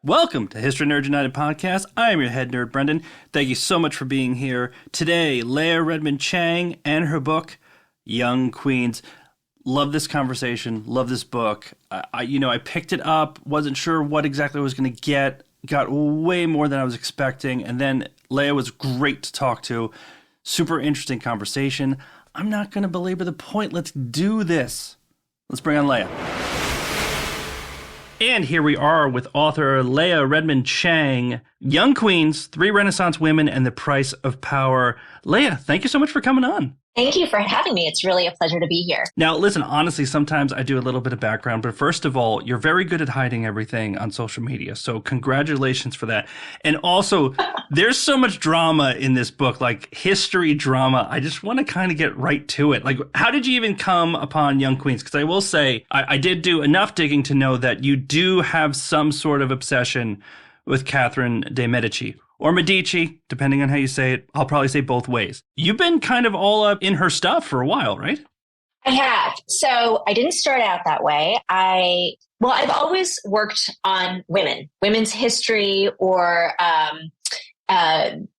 Welcome to History Nerds United podcast. I am your head nerd, Brendan. Thank you so much for being here. Today, Leah Redmond Chang and her book, Young Queens. Love this conversation. Love this book. I picked it up, wasn't sure what exactly I was going to get. Got way more than I was expecting. And then Leah was great to talk to. Super interesting conversation. I'm not going to belabor the point. Let's do this. Let's bring on Leah. And here we are with author Leah Redmond Chang, Young Queens, 3 Renaissance Women, and the Price of Power. Leah, thank you so much for coming on. Thank you for having me. It's really a pleasure to be here. Now, listen, honestly, sometimes I do a little bit of background, but first of all, you're very good at hiding everything on social media. So congratulations for that. And also, there's so much drama in this book, like history drama. I just want to kind of get right to it. Like, how did you even come upon Young Queens? Because I will say, I did do enough digging to know that you do have some sort of obsession with Catherine de' Medici. Or Medici, depending on how you say it. I'll probably say both ways. You've been kind of all up in her stuff for a while, right? I have. So I didn't start out that way. I've always worked on women's history or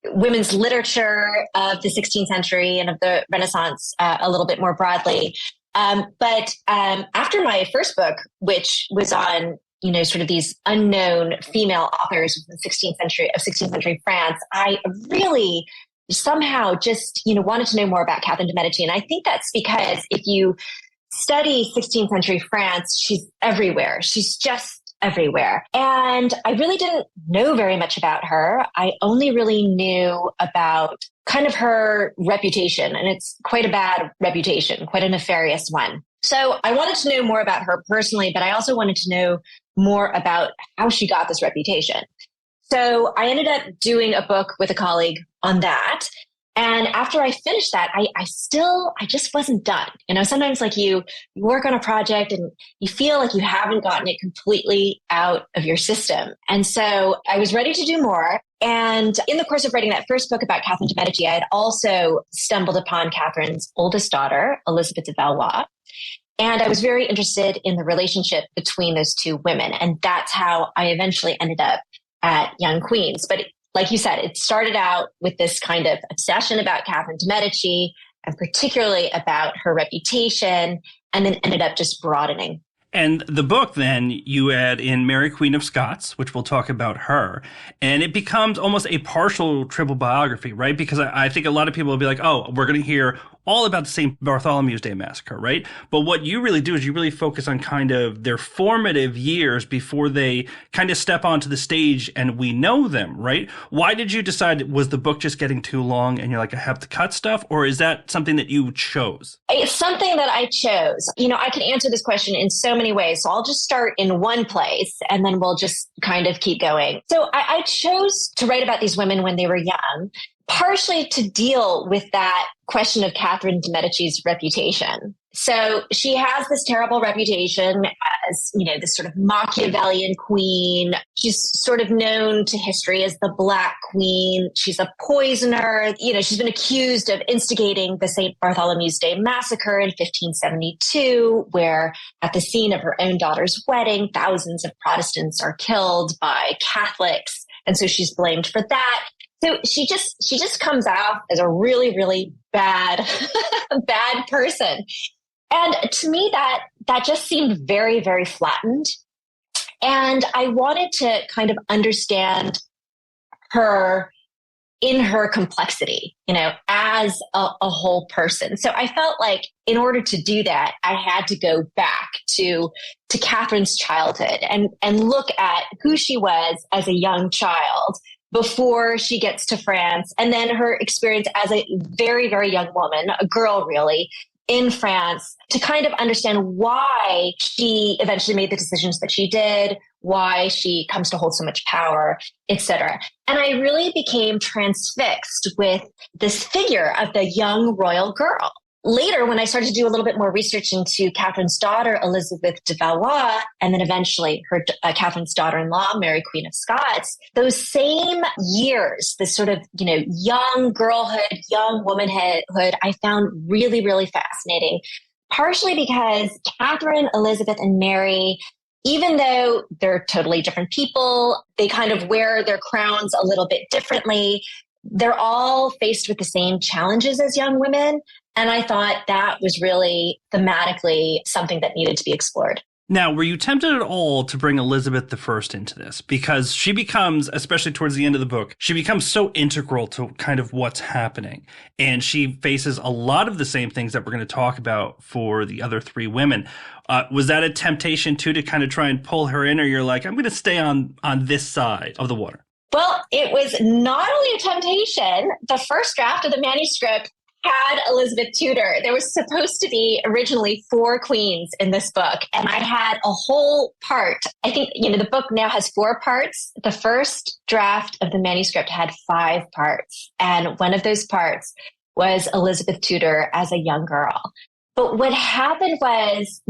women's literature of the 16th century and of the Renaissance a little bit more broadly. But after my first book, which was on sort of these unknown female authors of the 16th century France, I really somehow just, wanted to know more about Catherine de' Medici. And I think that's because if you study 16th century France, she's everywhere. She's just everywhere. And I really didn't know very much about her. I only really knew about kind of her reputation. And it's quite a bad reputation, quite a nefarious one. So I wanted to know more about her personally, but I also wanted to know more about how she got this reputation. So I ended up doing a book with a colleague on that. And after I finished that, I just wasn't done. Sometimes like you work on a project and you feel like you haven't gotten it completely out of your system. And so I was ready to do more. And in the course of writing that first book about Catherine de' Medici, I had also stumbled upon Catherine's oldest daughter, Elizabeth de Valois. And I was very interested in the relationship between those two women. And that's how I eventually ended up at Young Queens. But like you said, it started out with this kind of obsession about Catherine de' Medici and particularly about her reputation, and then ended up just broadening. And the book, then, you add in Mary, Queen of Scots, which we'll talk about her. And it becomes almost a partial triple biography, right? Because I think a lot of people will be like, oh, we're going to hear all about the St. Bartholomew's Day Massacre, right? But what you really do is you really focus on kind of their formative years before they kind of step onto the stage and we know them, right? Why did you decide, was the book just getting too long and you're like, I have to cut stuff? Or is that something that you chose? It's something that I chose. I can answer this question in so many ways. So I'll just start in one place and then we'll just kind of keep going. So I chose to write about these women when they were young, partially to deal with that question of Catherine de' Medici's reputation. So she has this terrible reputation as, this sort of Machiavellian queen. She's sort of known to history as the Black Queen. She's a poisoner. She's been accused of instigating the St. Bartholomew's Day Massacre in 1572, where at the scene of her own daughter's wedding, thousands of Protestants are killed by Catholics. And so she's blamed for that. So she just comes out as a really, really bad, bad person. And to me, that just seemed very, very flattened. And I wanted to kind of understand her in her complexity, as a whole person. So I felt like in order to do that, I had to go back to Catherine's childhood and look at who she was as a young child before she gets to France, and then her experience as a very, very young woman, a girl really, in France, to kind of understand why she eventually made the decisions that she did, why she comes to hold so much power, etc. And I really became transfixed with this figure of the young royal girl. Later, when I started to do a little bit more research into Catherine's daughter, Elizabeth de Valois, and then eventually her Catherine's daughter-in-law, Mary, Queen of Scots, those same years, this sort of, young girlhood, young womanhood, I found really, really fascinating, partially because Catherine, Elizabeth, and Mary even though they're totally different people, they kind of wear their crowns a little bit differently. They're all faced with the same challenges as young women. And I thought that was really thematically something that needed to be explored. Now, were you tempted at all to bring Elizabeth I into this? Because she becomes, especially towards the end of the book, she becomes so integral to kind of what's happening. And she faces a lot of the same things that we're going to talk about for the other three women. Was that a temptation, too, to kind of try and pull her in? Or you're like, I'm going to stay on this side of the water? Well, it was not only a temptation. The first draft of the manuscript had Elizabeth Tudor. There was supposed to be originally 4 queens in this book, and I had a whole part. I think, the book now has 4 parts. The first draft of the manuscript had 5 parts, and one of those parts was Elizabeth Tudor as a young girl. But what happened was,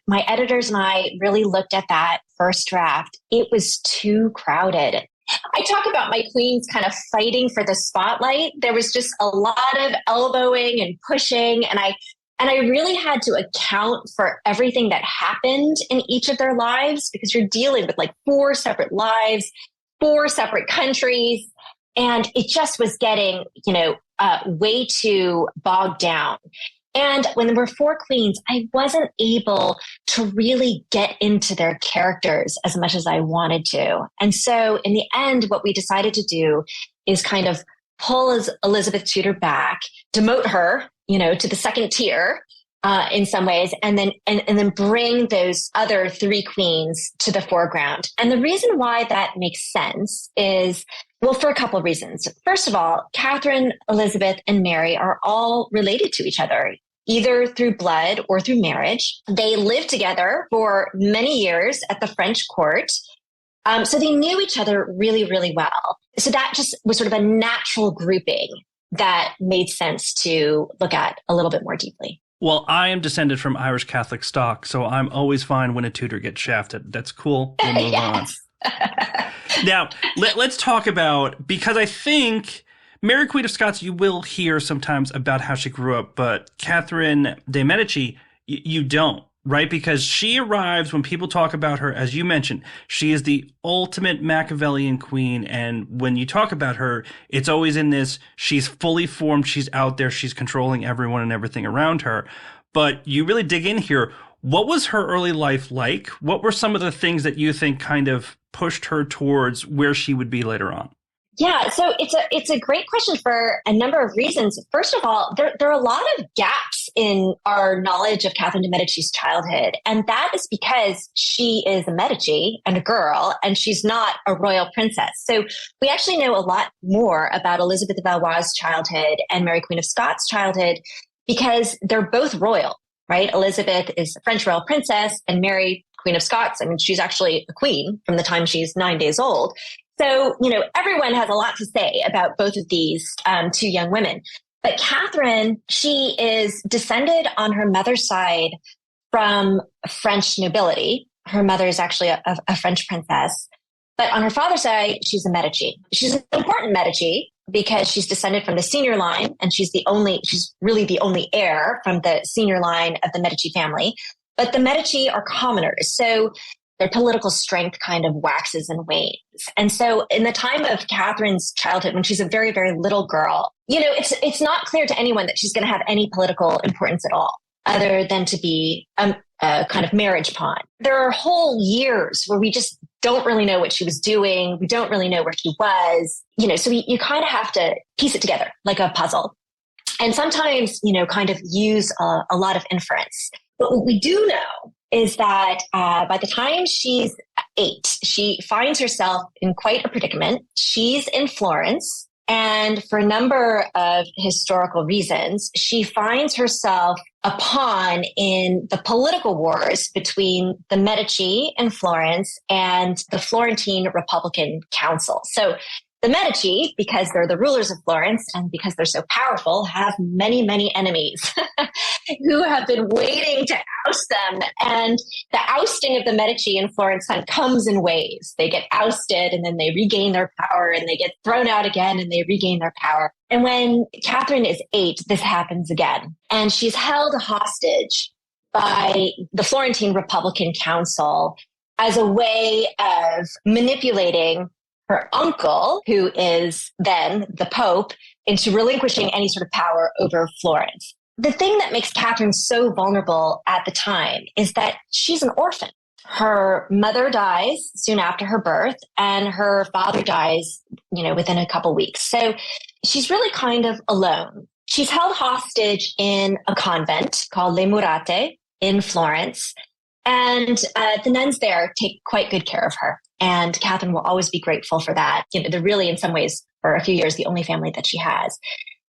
my editors and I really looked at that first draft. It was too crowded. I talk about my queens kind of fighting for the spotlight. There was just a lot of elbowing and pushing, and I really had to account for everything that happened in each of their lives, because you're dealing with like 4 separate lives, 4 separate countries, and it just was getting, way too bogged down. And when there were 4 queens, I wasn't able to really get into their characters as much as I wanted to. And so in the end, what we decided to do is kind of pull Elizabeth Tudor back, demote her, to the second tier in some ways, and then bring those other 3 queens to the foreground. And the reason why that makes sense is, well, for a couple of reasons. First of all, Catherine, Elizabeth, and Mary are all related to each other, either through blood or through marriage. They lived together for many years at the French court. So they knew each other really, really well. So that just was sort of a natural grouping that made sense to look at a little bit more deeply. Well, I am descended from Irish Catholic stock, so I'm always fine when a Tudor gets shafted. That's cool. We'll move on. Now, let's talk about, because I think Mary, Queen of Scots, you will hear sometimes about how she grew up, but Catherine de' Medici, you don't, right? Because she arrives, when people talk about her, as you mentioned, she is the ultimate Machiavellian queen. And when you talk about her, it's always in this, she's fully formed, she's out there, she's controlling everyone and everything around her. But you really dig in here. What was her early life like? What were some of the things that you think kind of pushed her towards where she would be later on? Yeah, so it's a great question for a number of reasons. First of all, there are a lot of gaps in our knowledge of Catherine de' Medici's childhood, and that is because she is a Medici and a girl, and she's not a royal princess. So we actually know a lot more about Elizabeth of Valois' childhood and Mary, Queen of Scots' childhood because they're both royal, right? Elizabeth is a French royal princess, and Mary, Queen of Scots, she's actually a queen from the time she's 9 days old. So, everyone has a lot to say about both of these 2 young women. But Catherine, she is descended on her mother's side from French nobility. Her mother is actually a French princess. But on her father's side, she's a Medici. She's an important Medici because she's descended from the senior line, and she's really the only heir from the senior line of the Medici family. But the Medici are commoners. So their political strength kind of waxes and wanes. And so in the time of Catherine's childhood, when she's a very, very little girl, it's not clear to anyone that she's going to have any political importance at all, other than to be a kind of marriage pawn. There are whole years where we just don't really know what she was doing. We don't really know where she was, so you kind of have to piece it together like a puzzle. And sometimes, kind of use a lot of inference. But what we do know is that by the time she's 8, she finds herself in quite a predicament. She's in Florence, and for a number of historical reasons, she finds herself a pawn in the political wars between the Medici in Florence and the Florentine Republican Council. So the Medici, because they're the rulers of Florence and because they're so powerful, have many, many enemies who have been waiting to oust them. And the ousting of the Medici in Florence kind of comes in waves. They get ousted and then they regain their power, and they get thrown out again and they regain their power. And when Catherine is 8, this happens again. And she's held hostage by the Florentine Republican Council as a way of manipulating her uncle, who is then the Pope, into relinquishing any sort of power over Florence. The thing that makes Catherine so vulnerable at the time is that she's an orphan. Her mother dies soon after her birth, and her father dies, within a couple weeks. So she's really kind of alone. She's held hostage in a convent called Le Murate in Florence. And the nuns there take quite good care of her. And Catherine will always be grateful for that. They're really, in some ways, for a few years, the only family that she has.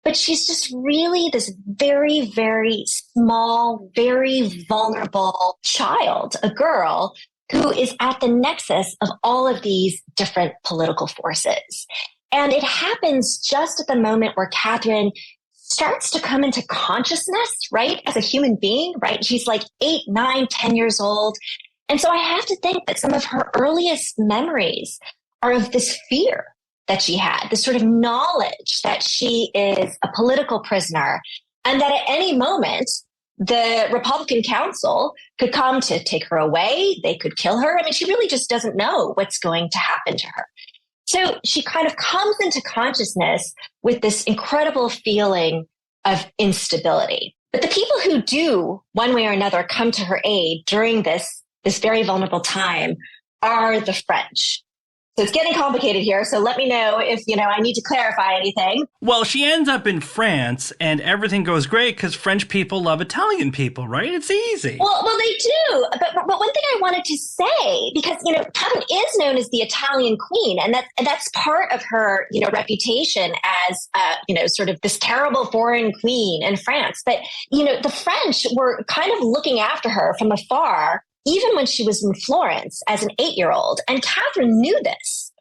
But she's just really this very, very small, very vulnerable child, a girl who is at the nexus of all of these different political forces. And it happens just at the moment where Catherine starts to come into consciousness, right? As a human being, right? She's like 8, 9, 10 years old. And so I have to think that some of her earliest memories are of this fear that she had, this sort of knowledge that she is a political prisoner and that at any moment, the Republican Council could come to take her away. They could kill her. I mean, she really just doesn't know what's going to happen to her. So she kind of comes into consciousness with this incredible feeling of instability. But the people who do, one way or another, come to her aid during this very vulnerable time are the French. So it's getting complicated here. So let me know if, I need to clarify anything. Well, she ends up in France and everything goes great because French people love Italian people, right? It's easy. Well, they do. But one thing I wanted to say, because, Catherine is known as the Italian queen, and that's part of her, reputation as, sort of this terrible foreign queen in France. But, the French were kind of looking after her from afar, even when she was in Florence as an 8-year-old. And Catherine knew this.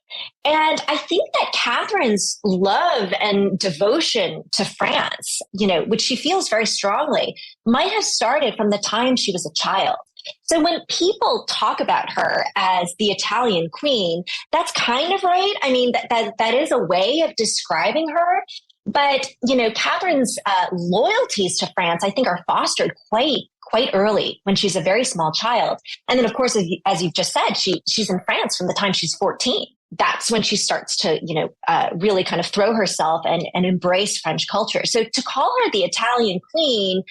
And I think that Catherine's love and devotion to France, which she feels very strongly, might have started from the time she was a child. So when people talk about her as the Italian queen, that's kind of right. I mean, that is a way of describing her. But, Catherine's loyalties to France, I think, are fostered quite early when she's a very small child. And then, of course, as you've just said, she's in France from the time she's 14. That's when she starts to, really kind of throw herself and embrace French culture. So to call her the Italian queen,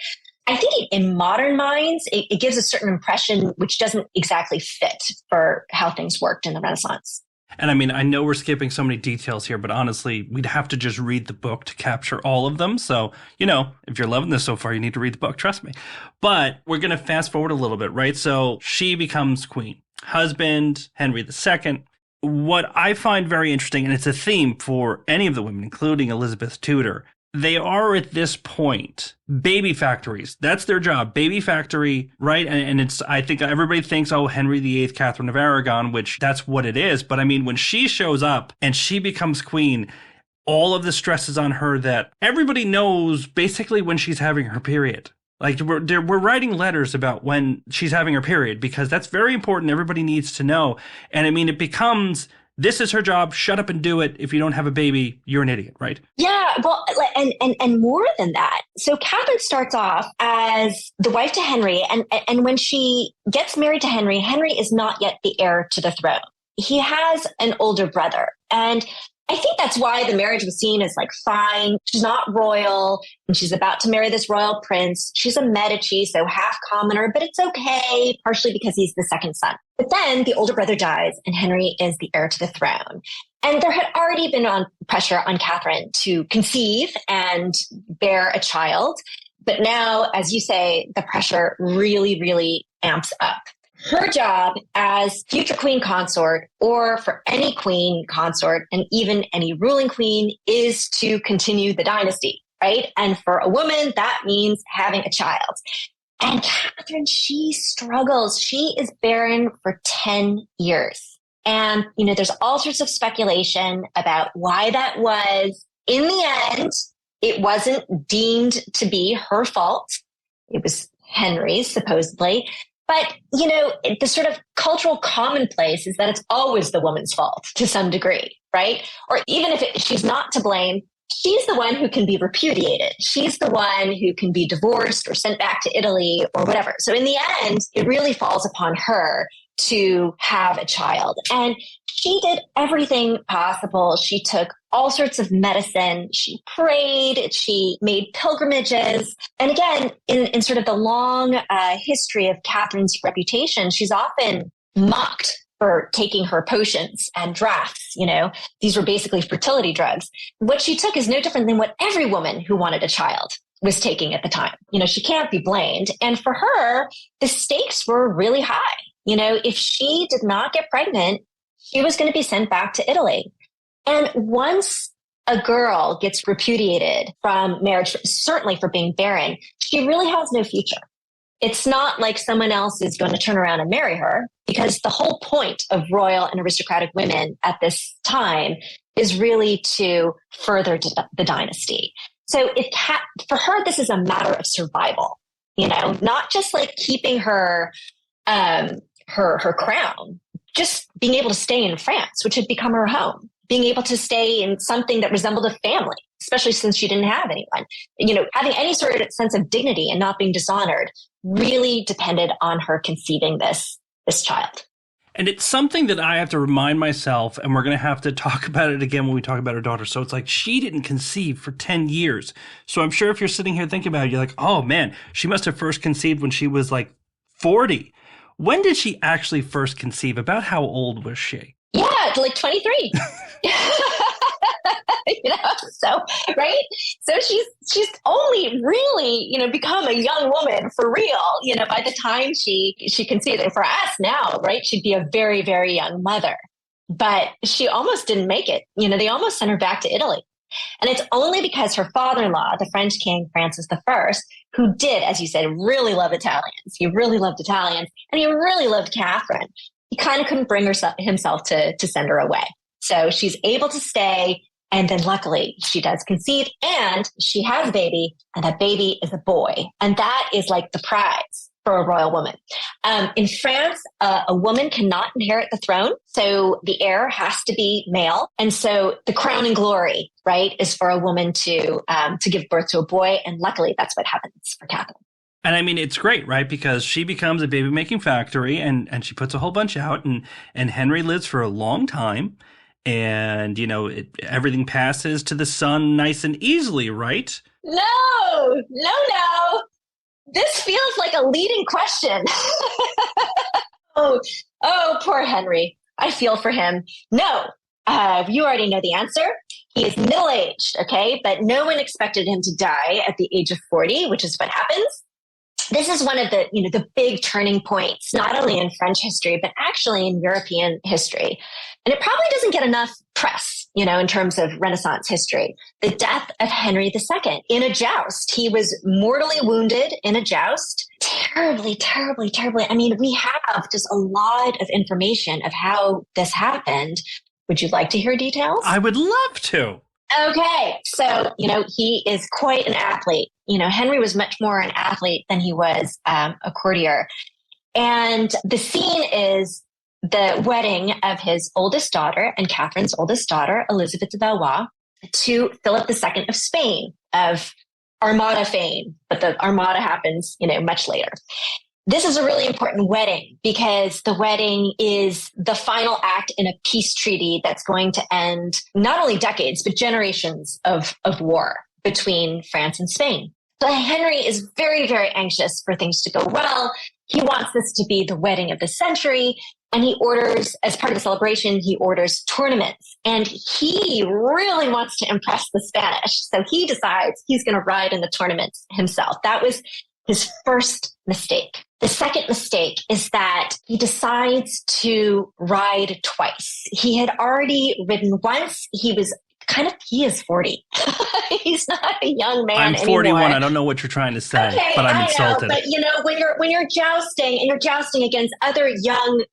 I think in modern minds, it gives a certain impression which doesn't exactly fit for how things worked in the Renaissance. And I mean, I know we're skipping so many details here, but honestly, we'd have to just read the book to capture all of them. So, if you're loving this so far, you need to read the book, trust me. But we're going to fast forward a little bit, right? So she becomes queen. Husband, Henry II. What I find very interesting, and it's a theme for any of the women, including Elizabeth Tudor, they are at this point baby factories. That's their job, baby factory, right? And it's, I think everybody thinks, oh, Henry VIII, Catherine of Aragon, which that's what it is. But I mean, when she shows up and she becomes queen, all of the stress is on her that everybody knows basically when she's having her period. Like we're writing letters about when she's having her period because that's very important. Everybody needs to know. And I mean, it becomes, this is her job. Shut up and do it. If you don't have a baby, you're an idiot, right? Yeah, well, and more than that. So Catherine starts off as the wife to Henry, and when she gets married to Henry, Henry is not yet the heir to the throne. He has an older brother, and I think that's why the marriage was seen as like fine. She's not royal, and she's about to marry this royal prince. She's a Medici, so half commoner, but it's okay, partially because he's the second son. But then the older brother dies, and Henry is the heir to the throne. And there had already been pressure on Catherine to conceive and bear a child. But now, as you say, the pressure really, really amps up. Her job as future queen consort, or for any queen consort, and even any ruling queen, is to continue the dynasty, right? And for a woman, that means having a child. And Catherine, she struggles. She is barren for 10 years. And, there's all sorts of speculation about why that was. In the end, it wasn't deemed to be her fault. It was Henry's, supposedly. But, the sort of cultural commonplace is that it's always the woman's fault to some degree, right? Or even if she's not to blame, she's the one who can be repudiated. She's the one who can be divorced or sent back to Italy or whatever. So in the end, it really falls upon her to have a child. And she did everything possible. She took all sorts of medicine. She prayed. She made pilgrimages. And again, in sort of the long history of Catherine's reputation, she's often mocked for taking her potions and drafts. These were basically fertility drugs. What she took is no different than what every woman who wanted a child was taking at the time. She can't be blamed. And for her, the stakes were really high. If she did not get pregnant, she was going to be sent back to Italy. And once a girl gets repudiated from marriage, certainly for being barren, she really has no future. It's not like someone else is going to turn around and marry her, because the whole point of royal and aristocratic women at this time is really to further the dynasty. So for her, this is a matter of survival, not just like keeping her crown, just being able to stay in France, which had become her home, being able to stay in something that resembled a family, especially since she didn't have anyone. Having any sort of sense of dignity and not being dishonored really depended on her conceiving this child. And it's something that I have to remind myself, and we're going to have to talk about it again when we talk about her daughter. So it's like she didn't conceive for 10 years. So I'm sure if you're sitting here thinking about it, you're like, oh man, she must have first conceived when she was like 40. When did she actually first conceive? About how old was she? Yeah, like 23. So, right? So she's only really, become a young woman for real, by the time she conceived. And for us now, right, she'd be a very, very young mother. But she almost didn't make it. They almost sent her back to Italy. And it's only because her father-in-law, the French King Francis I, who did, as you said, really love Italians. He really loved Italians, and he really loved Catherine. He kind of couldn't bring himself to send her away. So she's able to stay. And then luckily she does conceive, and she has a baby, and that baby is a boy. And that is like the prize for a royal woman. In France, a woman cannot inherit the throne. So the heir has to be male. And so the crowning glory, right, is for a woman to give birth to a boy. And luckily that's what happens for Catherine. And I mean, it's great, right? Because she becomes a baby making factory, and she puts a whole bunch out, and Henry lives for a long time. And, everything passes to the son nice and easily, right? No. This feels like a leading question. Oh, poor Henry. I feel for him. No, you already know the answer. He is middle-aged, okay? But no one expected him to die at the age of 40, which is what happens. This is one of the big turning points, not only in French history, but actually in European history. And it probably doesn't get enough press, in terms of Renaissance history. The death of Henry II in a joust. He was mortally wounded in a joust. Terribly, terribly, terribly. I mean, we have just a lot of information of how this happened. Would you like to hear details? I would love to. Okay. So, he is quite an athlete. Henry was much more an athlete than he was a courtier. And the scene is the wedding of his oldest daughter and Catherine's oldest daughter, Elizabeth de Valois, to Philip II of Spain, of Armada fame. But the Armada happens, much later. This is a really important wedding because the wedding is the final act in a peace treaty that's going to end not only decades, but generations of war between France and Spain. So Henry is very, very anxious for things to go well. He wants this to be the wedding of the century. And he orders, as part of the celebration, he orders tournaments. And he really wants to impress the Spanish. So he decides he's going to ride in the tournaments himself. That was his first mistake. The second mistake is that he decides to ride twice. He had already ridden once. He is 40. He's not a young man I'm 41. anymore. I don't know what you're trying to say, okay, but I'm insulted. But when you're jousting and you're jousting against other young,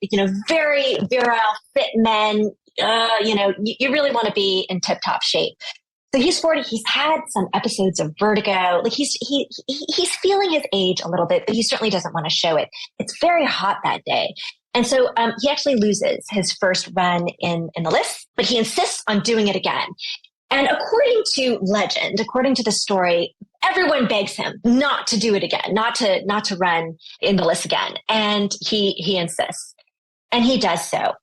very virile, fit men, you really want to be in tip-top shape. So he's 40. He's had some episodes of vertigo. Like he's feeling his age a little bit, but he certainly doesn't want to show it. It's very hot that day. And so he actually loses his first run in the lists, but he insists on doing it again. And according to legend, according to the story, everyone begs him not to do it again, not to run in the lists again. And he insists. And he does so.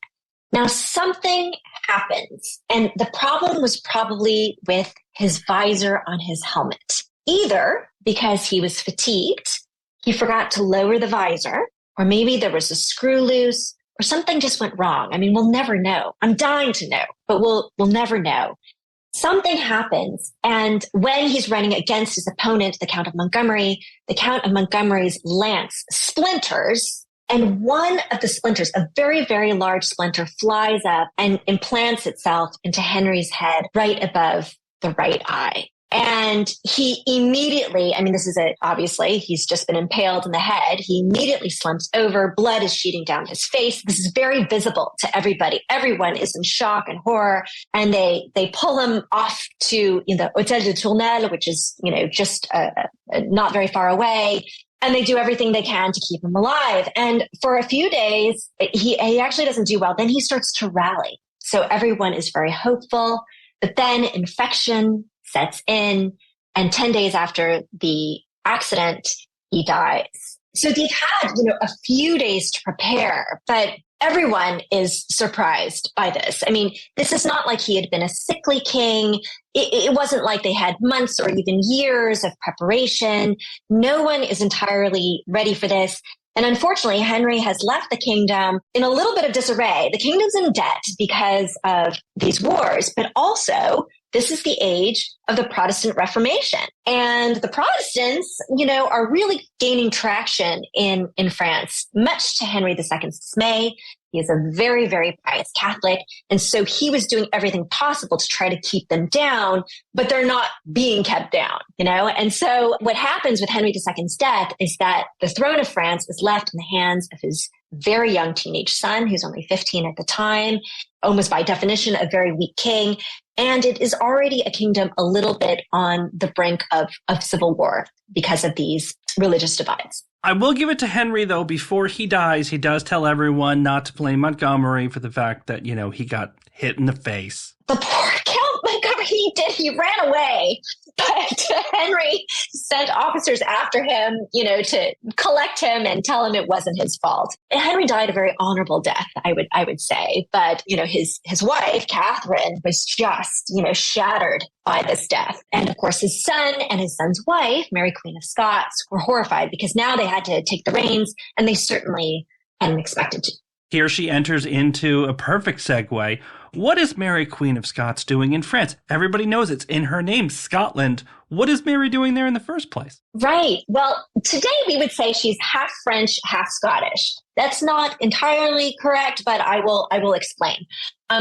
Now, something happens, and the problem was probably with his visor on his helmet. Either because he was fatigued, he forgot to lower the visor, or maybe there was a screw loose, or something just went wrong. I mean, we'll never know. I'm dying to know, but we'll never know. Something happens, and when he's running against his opponent, the Count of Montgomery's lance splinters, and one of the splinters, a very, very large splinter, flies up and implants itself into Henry's head right above the right eye. And he immediately, I mean, obviously, he's just been impaled in the head. He immediately slumps over. Blood is shooting down his face. This is very visible to everybody. Everyone is in shock and horror. And they pull him off to the Hôtel de Tournelle, which is, just not very far away. And they do everything they can to keep him alive. And for a few days, he actually doesn't do well. Then he starts to rally. So everyone is very hopeful. But then infection sets in, and 10 days after the accident, he dies. So they've had, a few days to prepare, but everyone is surprised by this. I mean, this is not like he had been a sickly king. It wasn't like they had months or even years of preparation. No one is entirely ready for this. And unfortunately, Henry has left the kingdom in a little bit of disarray. The kingdom's in debt because of these wars, but also this is the age of the Protestant Reformation. And the Protestants, are really gaining traction in France, much to Henry II's dismay. He is a very, very pious Catholic. And so he was doing everything possible to try to keep them down, but they're not being kept down, And so what happens with Henry II's death is that the throne of France is left in the hands of his very young teenage son, who's only 15 at the time, almost by definition, a very weak king. And it is already a kingdom a little bit on the brink of civil war because of these religious divides. I will give it to Henry, though. Before he dies, he does tell everyone not to blame Montgomery for the fact that, he got hit in the face. The poor Count Montgomery, he did. He ran away. But Henry sent officers after him, to collect him and tell him it wasn't his fault. And Henry died a very honorable death, I would say. But, his wife, Catherine, was just, shattered by this death. And of course, his son and his son's wife, Mary Queen of Scots, were horrified because now they had to take the reins, and they certainly hadn't expected to. Here she enters into a perfect segue. What is Mary Queen of Scots doing in France? Everybody knows it's in her name, Scotland. What is Mary doing there in the first place? Right. Well, today we would say she's half French, half Scottish. That's not entirely correct, but I will explain.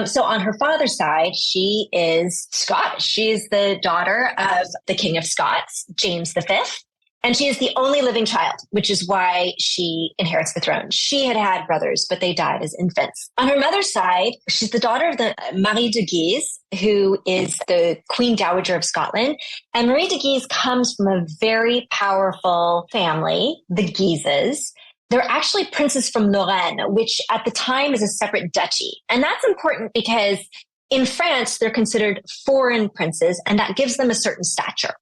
So on her father's side, she is Scottish. She is the daughter of the King of Scots, James V. And she is the only living child, which is why she inherits the throne. She had brothers, but they died as infants. On her mother's side, she's the daughter of the Marie de Guise, who is the Queen Dowager of Scotland. And Marie de Guise comes from a very powerful family, the Guises. They're actually princes from Lorraine, which at the time is a separate duchy. And that's important because in France, they're considered foreign princes, and that gives them a certain stature.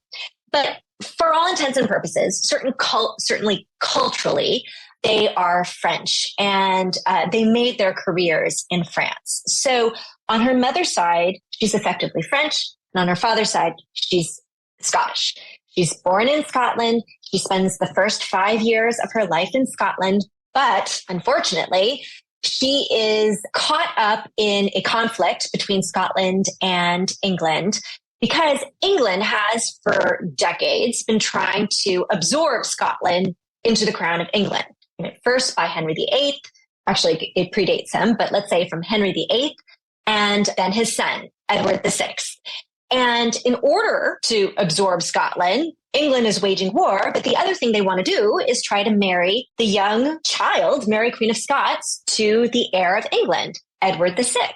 But for all intents and purposes, certainly culturally, they are French, and they made their careers in France. So on her mother's side, she's effectively French, and on her father's side, she's Scottish. She's born in Scotland. She spends the first 5 years of her life in Scotland, but unfortunately, she is caught up in a conflict between Scotland and England, because England has for decades been trying to absorb Scotland into the crown of England. First by Henry VIII, actually it predates him, but let's say from Henry VIII, and then his son, Edward VI. And in order to absorb Scotland, England is waging war, but the other thing they want to do is try to marry the young child, Mary Queen of Scots, to the heir of England, Edward VI.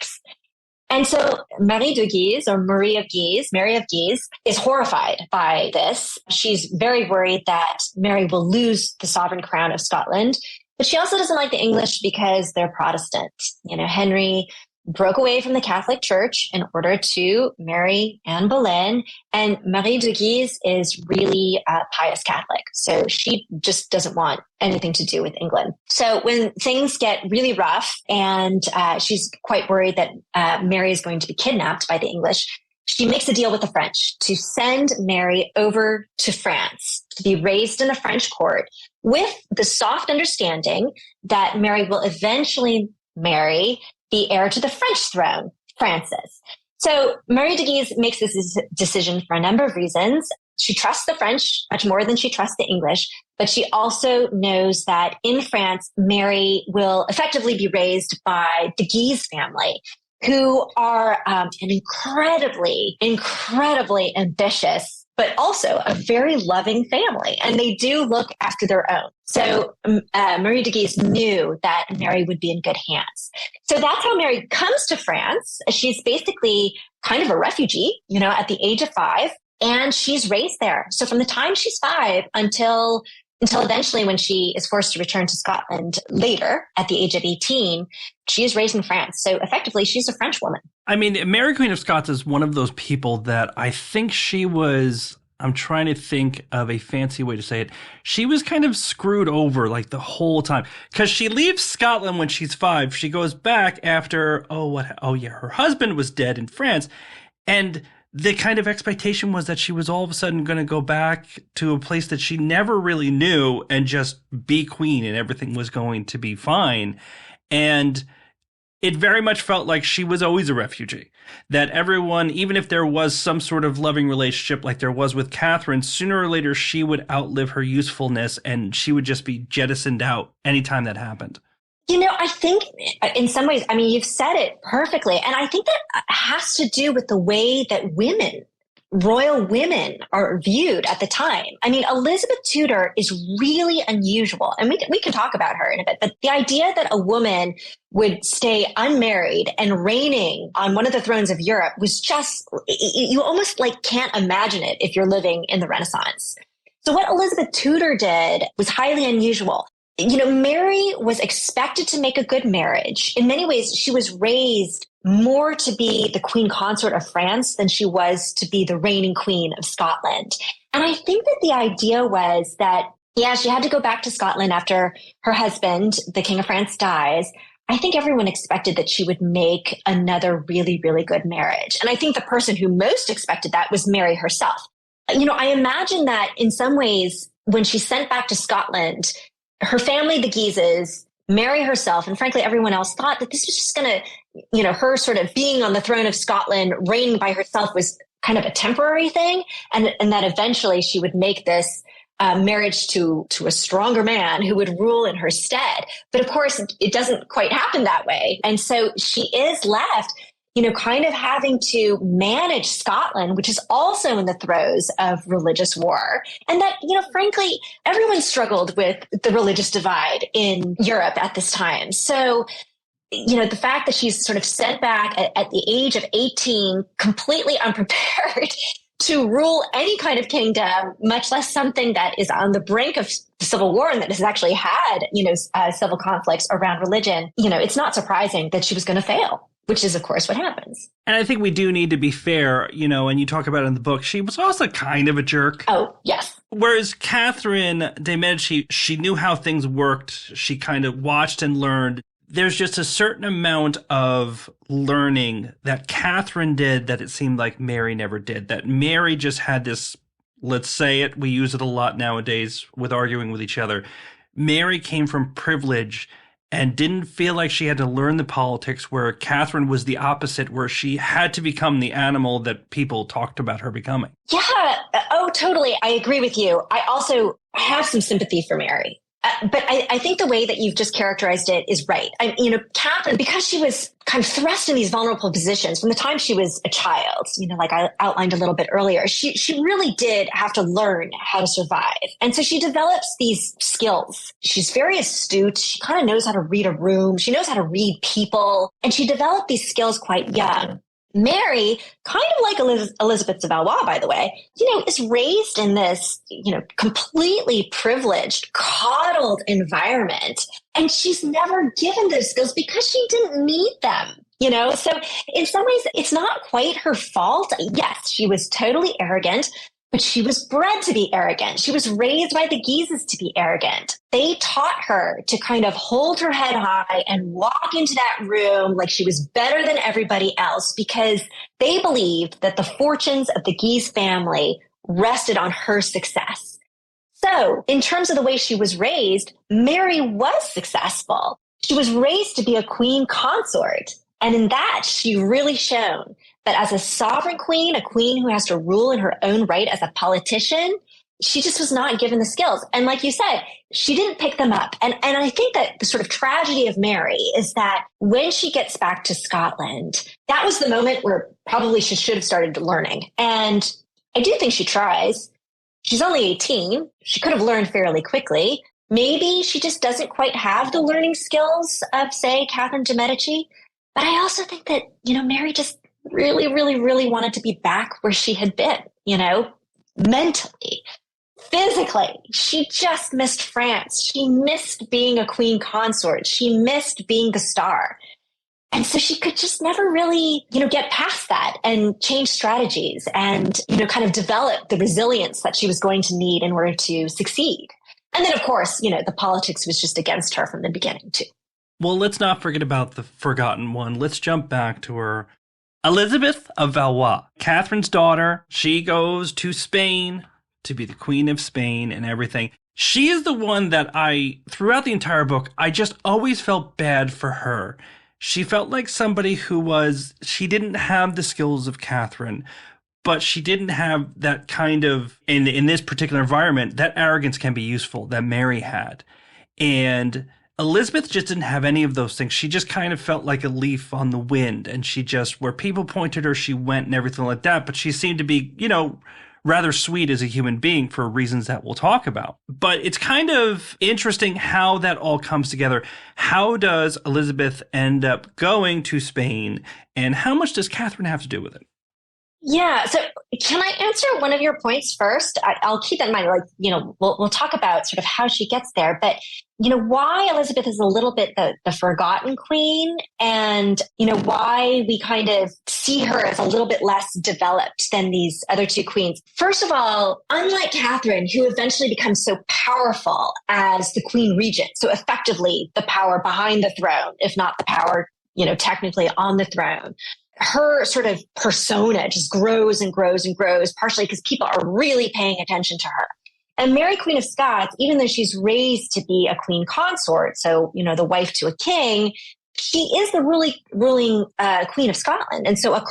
And so Marie de Guise, or Mary of Guise, is horrified by this. She's very worried that Mary will lose the sovereign crown of Scotland, but she also doesn't like the English because they're Protestant. Henry broke away from the Catholic Church in order to marry Anne Boleyn. And Marie de Guise is really a pious Catholic. So she just doesn't want anything to do with England. So when things get really rough and she's quite worried that Mary is going to be kidnapped by the English, she makes a deal with the French to send Mary over to France to be raised in a French court with the soft understanding that Mary will eventually marry the heir to the French throne, Francis. So Marie de Guise makes this decision for a number of reasons. She trusts the French much more than she trusts the English, but she also knows that in France, Mary will effectively be raised by the Guise family, who are an incredibly ambitious, but also a very loving family. And they do look after their own. So Marie de Guise knew that Mary would be in good hands. So that's how Mary comes to France. She's basically kind of a refugee, at the age of 5, and she's raised there. So from the time she's 5 until eventually when she is forced to return to Scotland later at the age of 18, she is raised in France. So effectively, she's a French woman. I mean, Mary Queen of Scots is one of those people that I think she was, I'm trying to think of a fancy way to say it. She was kind of screwed over like the whole time because she leaves Scotland when she's 5. She goes back after, her husband was dead in France. And the kind of expectation was that she was all of a sudden going to go back to a place that she never really knew and just be queen and everything was going to be fine. And it very much felt like she was always a refugee, that everyone, even if there was some sort of loving relationship like there was with Catherine, sooner or later she would outlive her usefulness and she would just be jettisoned out anytime that happened. I think in some ways, you've said it perfectly. And I think that has to do with the way that royal women are viewed at the time. Elizabeth Tudor is really unusual. And we can talk about her in a bit. But the idea that a woman would stay unmarried and reigning on one of the thrones of Europe was just, you almost can't imagine it if you're living in the Renaissance. So what Elizabeth Tudor did was highly unusual. Mary was expected to make a good marriage. In many ways, she was raised more to be the queen consort of France than she was to be the reigning queen of Scotland. And I think that the idea was that, she had to go back to Scotland after her husband, the King of France, dies. I think everyone expected that she would make another really, really good marriage. And I think the person who most expected that was Mary herself. I imagine that in some ways, when she's sent back to Scotland, her family, the Guises, Mary herself, and frankly, everyone else thought that this was just going to, her sort of being on the throne of Scotland, reigning by herself was kind of a temporary thing. And that eventually she would make this marriage to a stronger man who would rule in her stead. But of course, it doesn't quite happen that way. And so she is left, kind of having to manage Scotland, which is also in the throes of religious war. And that, frankly, everyone struggled with the religious divide in Europe at this time. So, the fact that she's sort of sent back at the age of 18, completely unprepared to rule any kind of kingdom, much less something that is on the brink of civil war and that has actually had, civil conflicts around religion, it's not surprising that she was going to fail. Which is, of course, what happens. And I think we do need to be fair, and you talk about it in the book, she was also kind of a jerk. Oh, yes. Whereas Catherine de Medici, she knew how things worked. She kind of watched and learned. There's just a certain amount of learning that Catherine did that it seemed like Mary never did. That Mary just had this, let's say it, we use it a lot nowadays with arguing with each other. Mary came from privilege and didn't feel like she had to learn the politics, where Catherine was the opposite, where she had to become the animal that people talked about her becoming. Yeah. Oh, totally. I agree with you. I also have some sympathy for Mary. But I think the way that you've just characterized it is right. Catherine, because she was kind of thrust in these vulnerable positions from the time she was a child, like I outlined a little bit earlier, she really did have to learn how to survive. And so she develops these skills. She's very astute. She kind of knows how to read a room. She knows how to read people. And she developed these skills quite young. Mary, kind of like Elizabeth de Valois, by the way, is raised in this, completely privileged, coddled environment. And she's never given those skills because she didn't need them. So in some ways, it's not quite her fault. Yes, she was totally arrogant, but she was bred to be arrogant. She was raised by the Guises to be arrogant. They taught her to kind of hold her head high and walk into that room like she was better than everybody else because they believed that the fortunes of the Guise family rested on her success. So in terms of the way she was raised, Mary was successful. She was raised to be a queen consort. And in that, she really shone that as a sovereign queen, a queen who has to rule in her own right as a politician, she just was not given the skills. And like you said, she didn't pick them up. And I think that the sort of tragedy of Mary is that when she gets back to Scotland, that was the moment where probably she should have started learning. And I do think she tries. She's only 18. She could have learned fairly quickly. Maybe she just doesn't quite have the learning skills of, say, Catherine de Medici. But I also think that, Mary just really, really, really wanted to be back where she had been, mentally, physically. She just missed France. She missed being a queen consort. She missed being the star. And so she could just never really, get past that and change strategies and, kind of develop the resilience that she was going to need in order to succeed. And then, of course, the politics was just against her from the beginning, too. Well, let's not forget about the forgotten one. Let's jump back to her. Elizabeth of Valois, Catherine's daughter. She goes to Spain to be the Queen of Spain and everything. She is the one that throughout the entire book, I just always felt bad for her. She felt like somebody she didn't have the skills of Catherine, but she didn't have that kind of, in this particular environment, that arrogance can be useful that Mary had. And Elizabeth just didn't have any of those things. She just kind of felt like a leaf on the wind, and she just, where people pointed her, she went and everything like that. But she seemed to be, rather sweet as a human being for reasons that we'll talk about. But it's kind of interesting how that all comes together. How does Elizabeth end up going to Spain, and how much does Catherine have to do with it? Yeah. So can I answer one of your points first? I'll keep that in mind. We'll talk about sort of how she gets there, but why Elizabeth is a little bit the forgotten queen, and why we kind of see her as a little bit less developed than these other two queens. First of all, unlike Catherine, who eventually becomes so powerful as the queen regent, so effectively the power behind the throne, if not the power, technically on the throne, her sort of persona just grows and grows and grows, partially because people are really paying attention to her. And Mary, Queen of Scots, even though she's raised to be a queen consort, so, the wife to a king, she is the ruling Queen of Scotland. And so a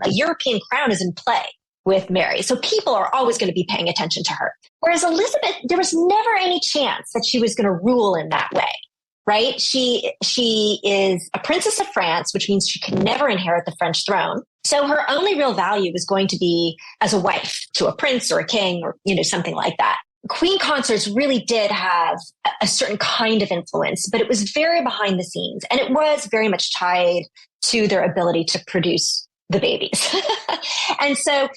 European crown is in play with Mary. So people are always going to be paying attention to her. Whereas Elizabeth, there was never any chance that she was going to rule in that way. Right? She is a princess of France, which means she can never inherit the French throne. So her only real value is going to be as a wife to a prince or a king or, something like that. Queen consorts really did have a certain kind of influence, but it was very behind the scenes. And it was very much tied to their ability to produce the babies. And so,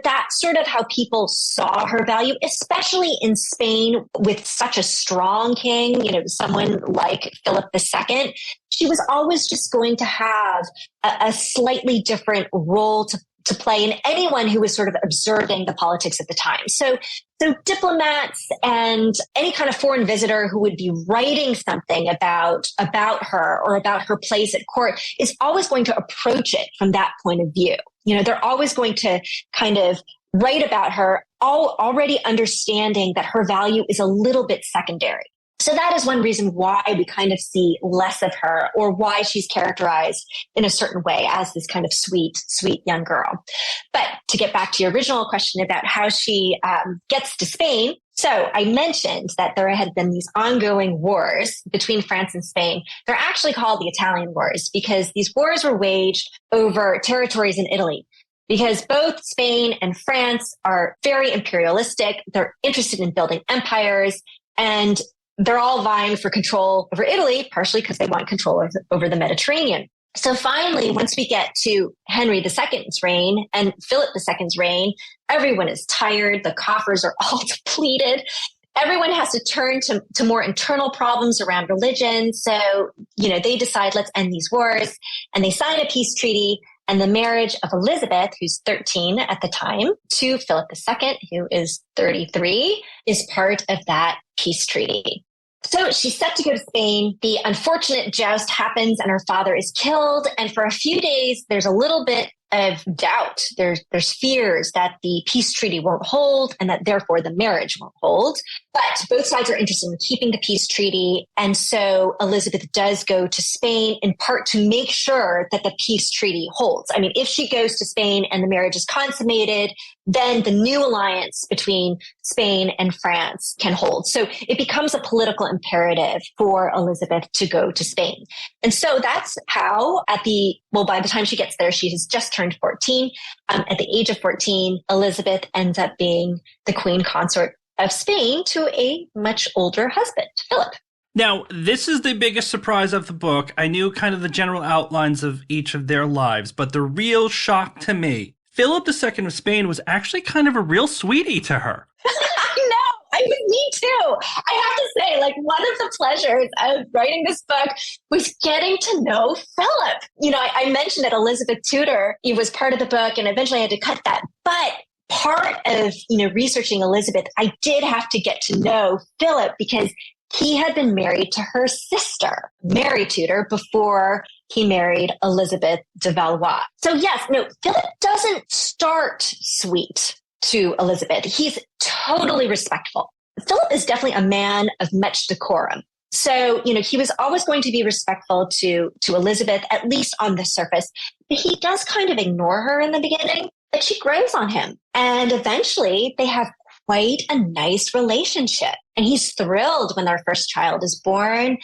that's sort of how people saw her value, especially in Spain with such a strong king, someone like Philip II. She was always just going to have a slightly different role to play in anyone who was sort of observing the politics at the time. So diplomats and any kind of foreign visitor who would be writing something about her or about her place at court is always going to approach it from that point of view. They're always going to kind of write about her, already understanding that her value is a little bit secondary. So that is one reason why we kind of see less of her, or why she's characterized in a certain way as this kind of sweet, sweet young girl. But to get back to your original question about how she gets to Spain. So I mentioned that there had been these ongoing wars between France and Spain. They're actually called the Italian Wars because these wars were waged over territories in Italy. Because both Spain and France are very imperialistic. They're interested in building empires, and they're all vying for control over Italy, partially because they want control over the Mediterranean. So finally, once we get to Henry II's reign and Philip II's reign, everyone is tired. The coffers are all depleted. Everyone has to turn to more internal problems around religion. So, they decide, let's end these wars. And they sign a peace treaty. And the marriage of Elizabeth, who's 13 at the time, to Philip II, who is 33, is part of that peace treaty. So she's set to go to Spain. The unfortunate joust happens and her father is killed. And for a few days, there's a little bit of doubt. There's fears that the peace treaty won't hold and that therefore the marriage won't hold. But both sides are interested in keeping the peace treaty. And so Elizabeth does go to Spain in part to make sure that the peace treaty holds. I mean, if she goes to Spain and the marriage is consummated, then the new alliance between Spain and France can hold. So it becomes a political imperative for Elizabeth to go to Spain. And so that's how by the time she gets there, she has just turned 14. At the age of 14, Elizabeth ends up being the queen consort of Spain to a much older husband, Philip. Now, this is the biggest surprise of the book. I knew kind of the general outlines of each of their lives, but the real shock to me, Philip II of Spain was actually kind of a real sweetie to her. I know. Me too. I have to say, one of the pleasures of writing this book was getting to know Philip. I mentioned that Elizabeth Tudor was part of the book, and eventually I had to cut that. But part of, researching Elizabeth, I did have to get to know Philip because he had been married to her sister, Mary Tudor, before he married Elizabeth de Valois. So Philip doesn't start sweet to Elizabeth. He's totally respectful. Philip is definitely a man of much decorum. So, he was always going to be respectful to Elizabeth, at least on the surface. But he does kind of ignore her in the beginning, but she grows on him. And eventually they have quite a nice relationship. And he's thrilled when their first child is born,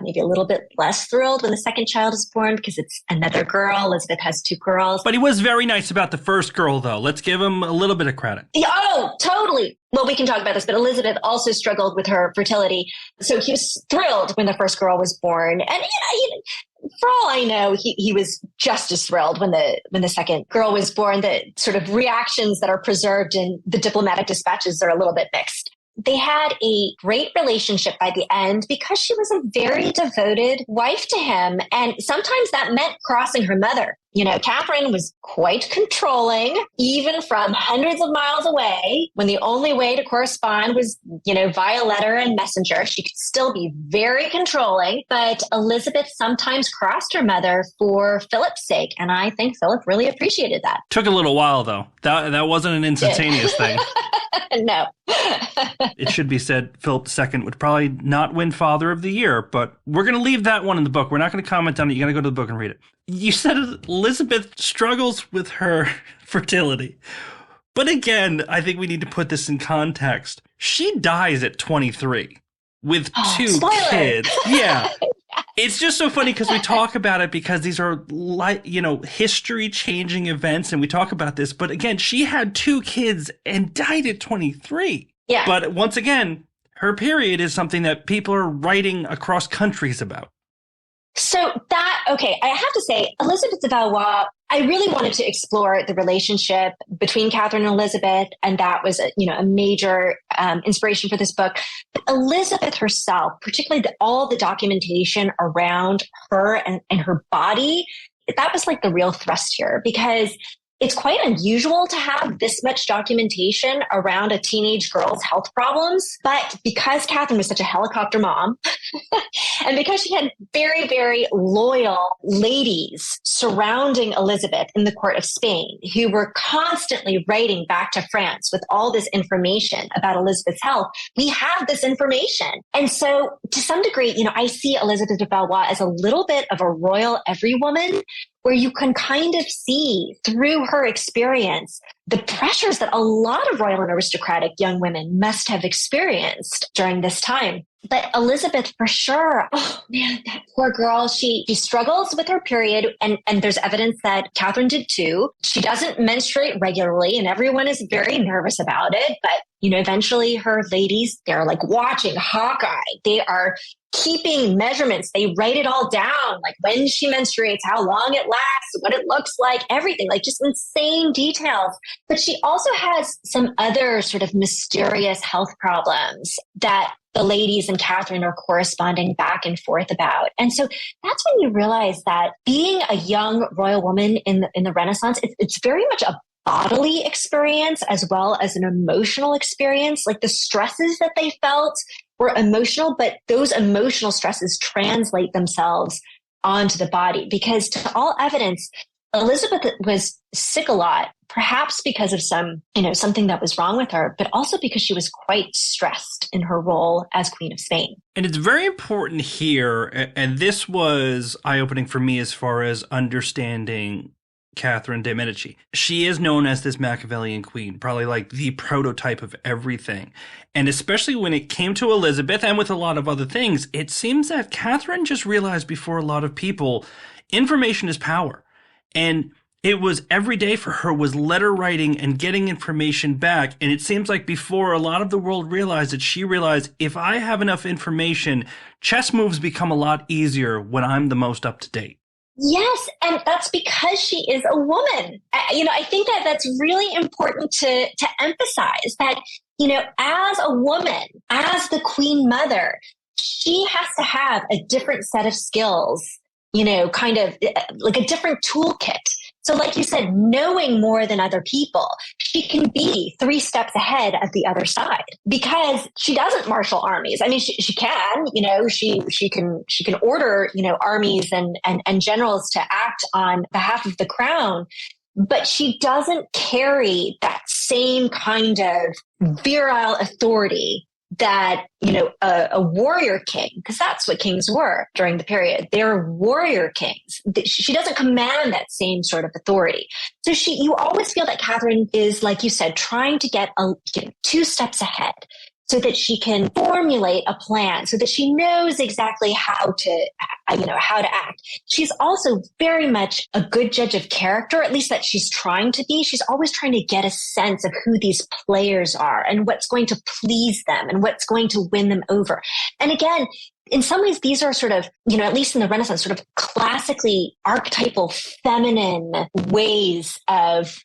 maybe a little bit less thrilled when the second child is born because it's another girl. Elizabeth has two girls. But he was very nice about the first girl, though. Let's give him a little bit of credit. Oh, totally. Well, we can talk about this, but Elizabeth also struggled with her fertility. So he was thrilled when the first girl was born. And for all I know, he was just as thrilled when the second girl was born. The sort of reactions that are preserved in the diplomatic dispatches are a little bit mixed. They had a great relationship by the end because she was a very devoted wife to him. And sometimes that meant crossing her mother. Catherine was quite controlling, even from hundreds of miles away, when the only way to correspond was, via letter and messenger. She could still be very controlling, but Elizabeth sometimes crossed her mother for Philip's sake. And I think Philip really appreciated that. Took a little while, though. That wasn't an instantaneous thing. No. It should be said Philip II would probably not win Father of the Year, but we're going to leave that one in the book. We're not going to comment on it. You got to go to the book and read it. You said Elizabeth struggles with her fertility. But again, I think we need to put this in context. She dies at 23 with two kids. Yeah. It's just so funny because we talk about it because these are history-changing events, and we talk about this. But again, she had two kids and died at 23. Yeah. But once again, her period is something that people are writing across countries about. So I have to say, Elizabeth de Valois, I really wanted to explore the relationship between Catherine and Elizabeth, and that was a major inspiration for this book. But Elizabeth herself, particularly all the documentation around her and her body, that was the real thrust here, because it's quite unusual to have this much documentation around a teenage girl's health problems. But because Catherine was such a helicopter mom, and because she had very, very loyal ladies surrounding Elizabeth in the court of Spain, who were constantly writing back to France with all this information about Elizabeth's health, we have this information. And so to some degree, I see Elizabeth de Valois as a little bit of a royal everywoman, where you can kind of see through her experience the pressures that a lot of royal and aristocratic young women must have experienced during this time. But Elizabeth, for sure, oh man, that poor girl, she struggles with her period. And there's evidence that Catherine did too. She doesn't menstruate regularly and everyone is very nervous about it. But, eventually her ladies, they're like watching Hawkeye. They are keeping measurements. They write it all down, like when she menstruates, how long it lasts, what it looks like, everything, like just insane details. But she also has some other sort of mysterious health problems that the ladies and Catherine are corresponding back and forth about. And so that's when you realize that being a young royal woman in the Renaissance, it's very much a bodily experience as well as an emotional experience. Like the stresses that they felt were emotional, but those emotional stresses translate themselves onto the body because to all evidence, Elizabeth was sick a lot, perhaps because of something that was wrong with her, but also because she was quite stressed in her role as Queen of Spain. And it's very important here, and this was eye-opening for me as far as understanding Catherine de' Medici. She is known as this Machiavellian queen, probably like the prototype of everything. And especially when it came to Elizabeth and with a lot of other things, it seems that Catherine just realized before a lot of people, information is power. And it was every day for her was letter writing and getting information back. And it seems like before a lot of the world realized it, she realized if I have enough information, chess moves become a lot easier when I'm the most up to date. Yes, and that's because she is a woman. I think that that's really important to emphasize that, as a woman, as the Queen Mother, she has to have a different set of skills, kind of like a different toolkit. So like you said, knowing more than other people, she can be 3 steps ahead of the other side because she doesn't marshal armies. I mean, she can, she can order, armies and generals to act on behalf of the crown, but she doesn't carry that same kind of virile authority that, a warrior king, because that's what kings were during the period. They're warrior kings. She doesn't command that same sort of authority. So you always feel that Catherine is, like you said, trying to get 2 steps ahead so that she can formulate a plan, so that she knows exactly how to act. She's also very much a good judge of character, at least that she's trying to be. She's always trying to get a sense of who these players are and what's going to please them and what's going to win them over. And again, in some ways, these are sort of, at least in the Renaissance, sort of classically archetypal feminine ways of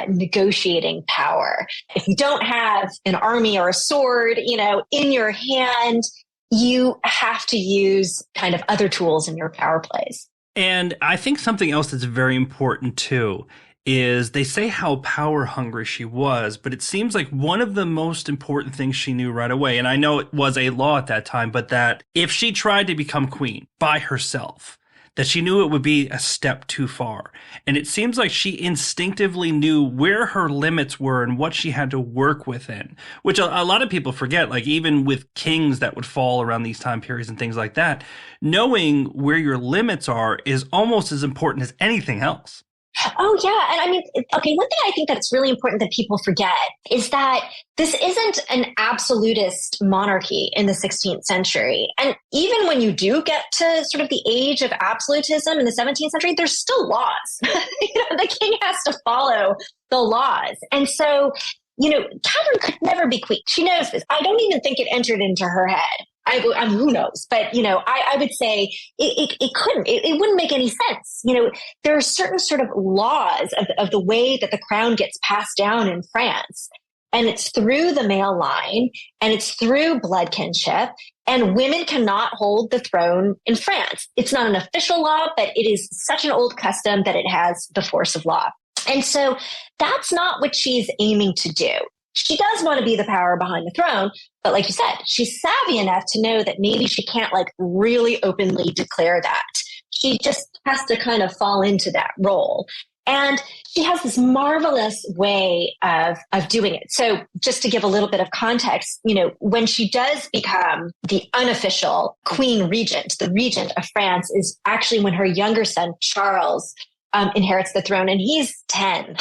negotiating power. If you don't have an army or a sword, in your hand, you have to use kind of other tools in your power plays. And I think something else that's very important too is they say how power hungry she was, but it seems like one of the most important things she knew right away, and I know it was a law at that time, but that if she tried to become queen by herself, that she knew it would be a step too far. And it seems like she instinctively knew where her limits were and what she had to work within, which a lot of people forget, like even with kings that would fall around these time periods and things like that, knowing where your limits are is almost as important as anything else. Oh, yeah. And I mean, okay, one thing I think that's really important that people forget is that this isn't an absolutist monarchy in the 16th century. And even when you do get to sort of the age of absolutism in the 17th century, there's still laws. The king has to follow the laws. And so, Catherine could never be queen. She knows this. I don't even think it entered into her head. Who knows? But, I would say it couldn't. It wouldn't make any sense. There are certain sort of laws of the way that the crown gets passed down in France. And it's through the male line and it's through blood kinship. And women cannot hold the throne in France. It's not an official law, but it is such an old custom that it has the force of law. And so that's not what she's aiming to do. She does want to be the power behind the throne, but like you said, she's savvy enough to know that maybe she can't really openly declare that. She just has to kind of fall into that role. And she has this marvelous way of doing it. So just to give a little bit of context, when she does become the unofficial queen regent, the regent of France is actually when her younger son, Charles, inherits the throne, and he's 10.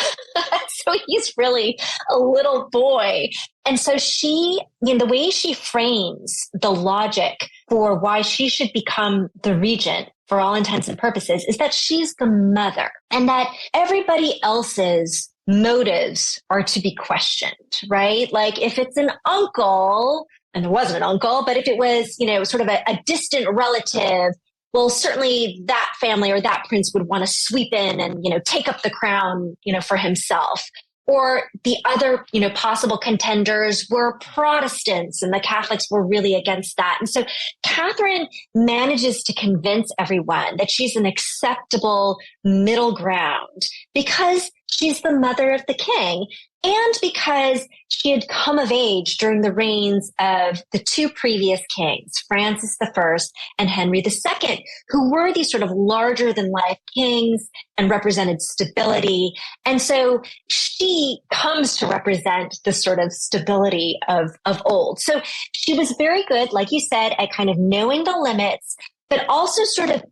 So he's really a little boy. And so she, the way she frames the logic for why she should become the regent for all intents and purposes is that she's the mother and that everybody else's motives are to be questioned, right? Like if it's an uncle, and there wasn't an uncle, but if it was, sort of a distant relative, well, certainly that family or that prince would want to sweep in and, take up the crown, for himself. Or the other, possible contenders were Protestants and the Catholics were really against that. And so Catherine manages to convince everyone that she's an acceptable middle ground because she's the mother of the king and because she had come of age during the reigns of the two previous kings, Francis I and Henry II, who were these sort of larger than life kings and represented stability. And so she comes to represent the sort of stability of old. So she was very good, like you said, at kind of knowing the limits, but also sort of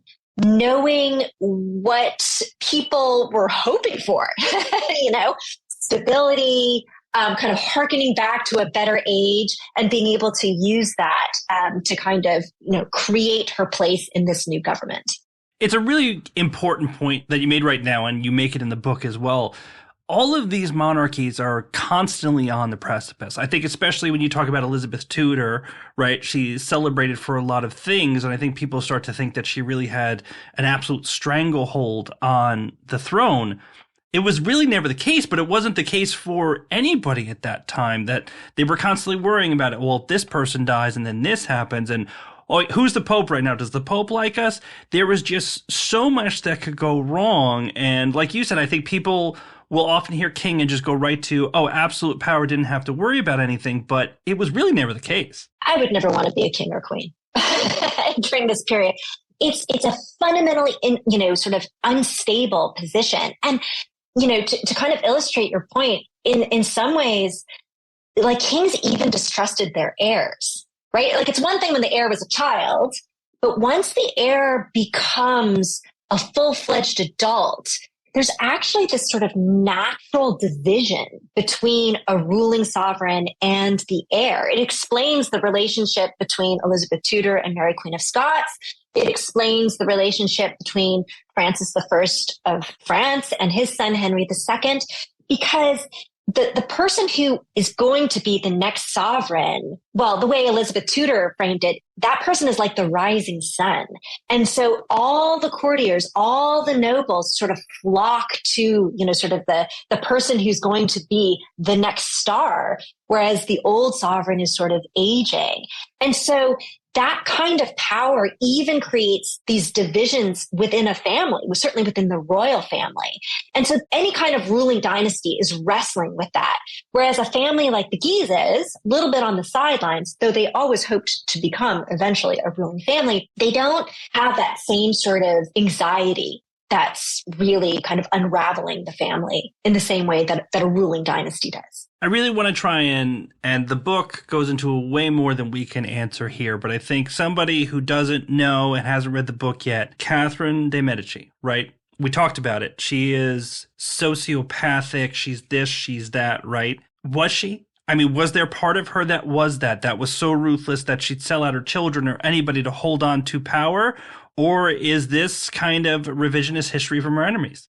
knowing what people were hoping for, stability, kind of hearkening back to a better age and being able to use that to kind of, create her place in this new government. It's a really important point that you made right now, and you make it in the book as well. All of these monarchies are constantly on the precipice. I think especially when you talk about Elizabeth Tudor, right? She's celebrated for a lot of things, and I think people start to think that she really had an absolute stranglehold on the throne. It was really never the case, but it wasn't the case for anybody at that time, that they were constantly worrying about it. Well, if this person dies and then this happens, and oh, who's the Pope right now? Does the Pope like us? There was just so much that could go wrong. And like you said, I think people will often hear king and just go right to, oh, absolute power, didn't have to worry about anything. But it was really never the case. I would never want to be a king or queen during this period. It's a fundamentally, sort of unstable position. And to kind of illustrate your point, in some ways, like kings even distrusted their heirs, right? Like it's one thing when the heir was a child, but once the heir becomes a full-fledged adult, there's actually this sort of natural division between a ruling sovereign and the heir. It explains the relationship between Elizabeth Tudor and Mary, Queen of Scots. It explains the relationship between Francis I of France and his son, Henry II, because the person who is going to be the next sovereign, well, the way Elizabeth Tudor framed it, that person is like the rising sun. And so all the courtiers, all the nobles sort of flock to, sort of the person who's going to be the next star, whereas the old sovereign is sort of aging. And so that kind of power even creates these divisions within a family, certainly within the royal family. And so any kind of ruling dynasty is wrestling with that. Whereas a family like the Guises, a little bit on the sidelines, though they always hoped to become eventually a ruling family, they don't have that same sort of anxiety that's really kind of unraveling the family in the same way that a ruling dynasty does. I really want to try and the book goes into way more than we can answer here, but I think somebody who doesn't know and hasn't read the book yet, Catherine de Medici, right? We talked about it. She is sociopathic. She's this, she's that, right? Was she? I mean, was there part of her that was so ruthless that she'd sell out her children or anybody to hold on to power? Or is this kind of revisionist history from her enemies?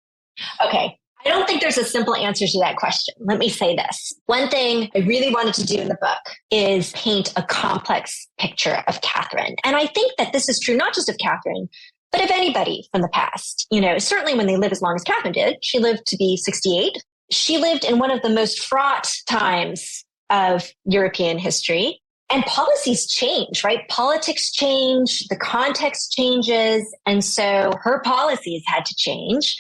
Okay. I don't think there's a simple answer to that question. Let me say this. One thing I really wanted to do in the book is paint a complex picture of Catherine. And I think that this is true not just of Catherine, but of anybody from the past. Certainly when they live as long as Catherine did, she lived to be 68. She lived in one of the most fraught times of European history. And policies change, right? Politics change, the context changes. And so her policies had to change.